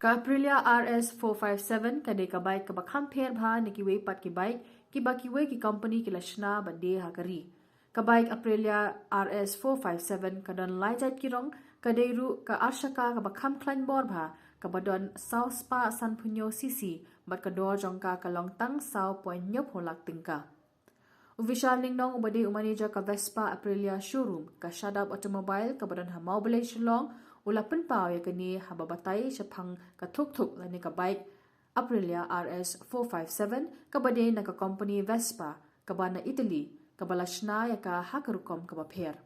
Ka Aprilia RS 457 kadai ka bike ka bakham pher bha ni ki wei pat ki bike ki bakiwe ki company ki lashna bade ha kari. Ka bike Aprilia RS 457 ka don lai jat ki rong kadai ru ka arshaka ka bakham klan bor bha ka badon South Spa San Punyo CC bat ka dor jong ka long tang saw point nyop holak tingka. Vishal Ningnong ubade umaneja ka Vespa Aprilia showroom ka Shadab Automobile ka badan ha Maubele Shillong ula penpau ya kini ha babatai shapang ka thuk lani ka bike Aprilia RS 457 ka bade na ka company Vespa ka bana Italy ka balashna ya ka hakarukom ka bapher.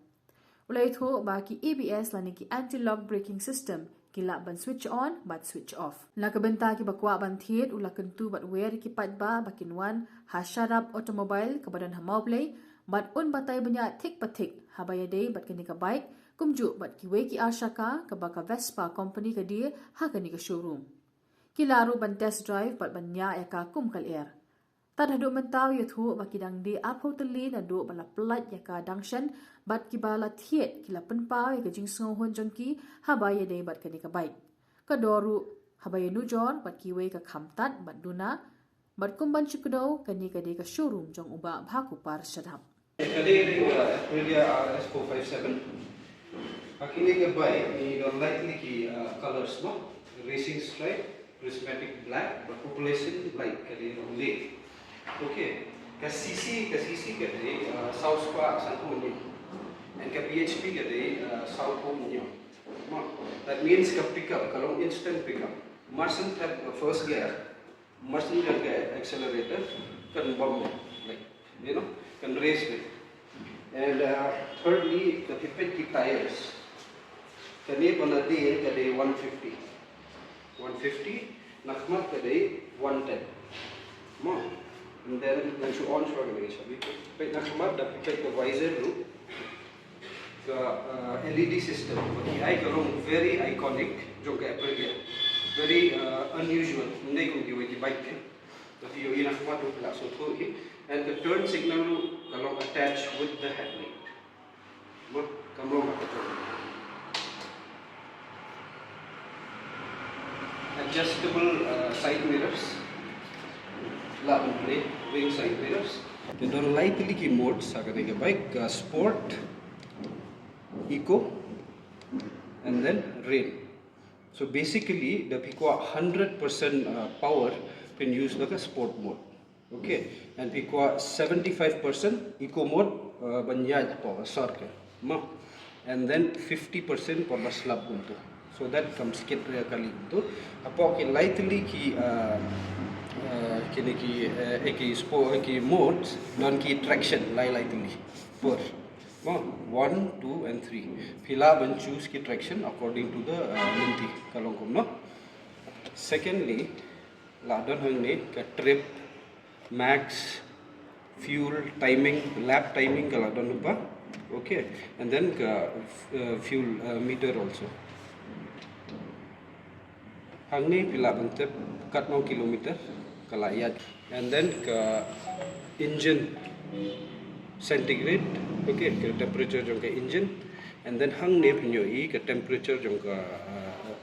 Ulai tho ba ki ABS lani ki anti-lock braking system kila ban switch on but switch off. La kabenta ki bakwa ban thiet ula kentu bat wer ki pat ba bakinwan ha Shadab Automobile ka badan ha Maubele bat un batai banya thik pathik ha bayade bat kini ka bike kumju bat ki we ki ashaka ka baka Vespa company ka dia ha kani ka showroom. Kilaru ban test drive bat banya ya ka kum kal air. Tad hadu mentau ya thu bakidang di aphotali na do bala plat ya ka dangshan bat ki bala thiet kila penpau ya ka jingsong hon jongki ha bayade bat kani ka bike. Ka doru ha bayanu jor bat ki we ka khamtat bat duna bat kumban chukdo kani ka de ka showroom jong uba bhaku par shadhap. Kali Aprilia RS 457. Akini ke bike ni don likely ki colors no racing stripe, prismatic black, but population black kali only. Okay. Ka CC kali South Spa San Punyo and ka PHP kali South Punyo. That means ka pickup kalau instant pickup. Mustn't have first gear, mustn't have accelerator, can bomb like you know. Can race with. And thirdly, the pipet ki tires. Kani pana day kade 150. 150, nakmat kade 110. Mo. And then should on short kade sabi. Pipet nakmat da pipet the visor ru. The LED system. But I kalong very iconic. Jo ka Aprilia. Very unusual. Hindi kung giwe ki bike ke. Tapi yo nakmat ru pala so to and the turn signal kalong attached with the headlight. But kamrong adjustable side mirrors, lap and play, wing side mirrors. The don lightly ki modes sagane ke bike sport, eco, and then rain. So basically the Piqua 100% power can use like a sport mode. Okay, and Piqua 75% eco mode banyaj po circle ma, and then 50% for the slab unto. So that comes kit kali to apo ki lightly ki kini ki sport ki modes don ki traction lightly for 1, 2 and 3 pila ban choose ki traction according to the length kalong kom no. Secondly la don hang ni ka trip max, fuel, timing, lap timing kalau don lupa, okay, and then fuel meter also. Hang ni pila bantep kat 9 kilometer kalayat, and then engine centigrade, okay, temperature jong engine, and then hang ni punyoi temperature jong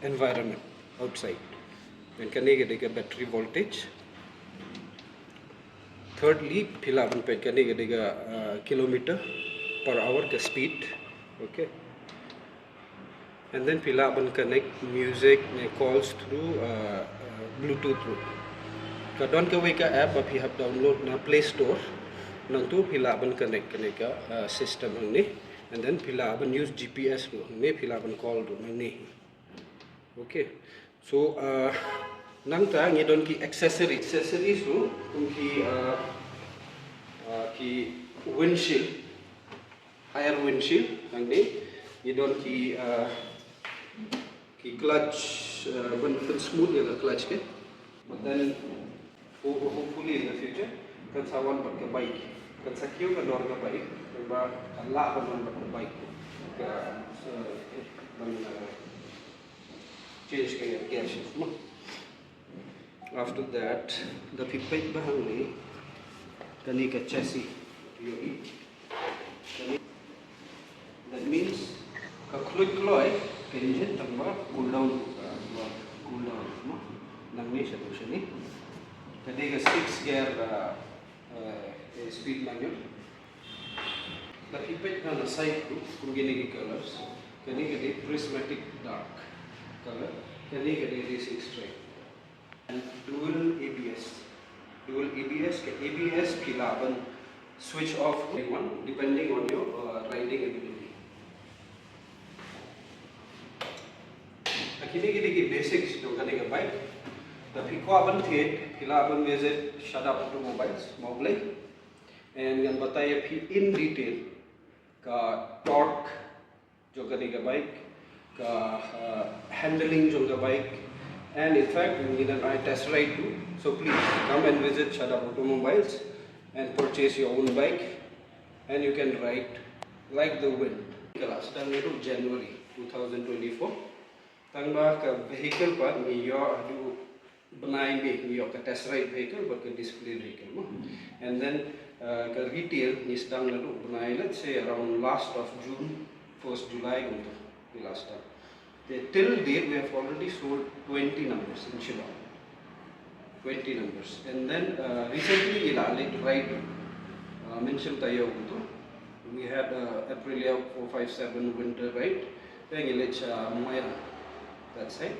environment outside, and kani ke battery voltage. Thirdly, pila ban pet kani gadega kilometer per hour ka speed, okay, and then pila ban connect music calls through Bluetooth through. Kadon ka we ka app api have download na Play Store, nang tu pila ban connect kani ka system ni, and then pila ban use GPS ro, ni pila ban call ro ni, okay. So nang ta ngi don ki accessories ro kung ki windshield, higher windshield nang ni ngi don ki clutch ban smooth ya clutch ke, but then hopefully in the future kan sawan pat ka bike kan sakyo ka dor ka bike ba Allah ban ka bike ka ban change ka gear shift mo. After that, the pipet bahang ni kani ka chassis yoi. That means ka kloy ka engine tamba cool down cool down mo nang ni siya ni kadi ka 6 gear speed manual nakipit na side ko kung gini colors kadi prismatic dark color kadi racing straight and dual ABS ke ABS kilaban switch off one depending on your riding ability. Kini ki basics जो करने का bike tapi ko aban thiet kilaban visit shut up automobiles mobile and yan बताया फिर in detail का torque जो करने का bike का handling जो का bike and in fact we need I test ride too so please come and visit shut up automobiles and purchase your own bike and you can ride like the wind. Last time January 2024 tangba ka vehicle pa niyo adu banai niyo ka test ride vehicle but ka display vehicle mo and then ka retail ni stang lalu banai let's say around last of June 1st July gunto the last time till date we have already sold 20 numbers in Shillong 20 numbers and then recently ilalit ride mention tayo gunto we had Aprilia 457 winter ride then ilit Moira. That's it.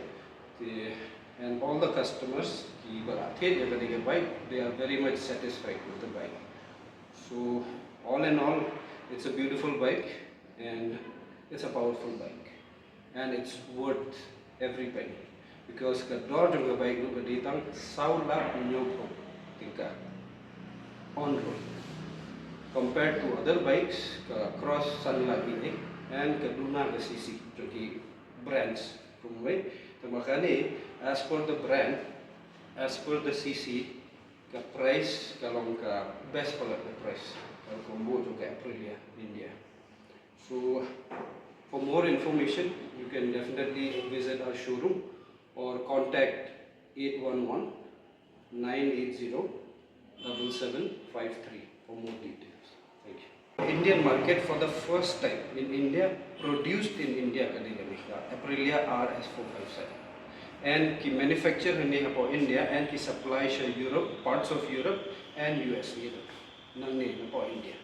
And all the customers they are very much satisfied with the bike. So all in all, it's a beautiful bike and it's a powerful bike and it's worth every penny because the door of the bike no kaditang saula nyoko tingka on road compared to other bikes cross sun lagi and kaduna ka CC jo ki brands Kumway, makani as per the brand, as per the CC, the price kalong ka best pala the price kalau combo to Aprilia India. So for more information, you can definitely visit our showroom or contact 811 980 7753 for more details. Thank you. Indian market for the first time in India, produced in India Aprilia RS 457 and ki manufacture hindi po India and ki supply siya Europe, parts of Europe and US Europe nang ni po India.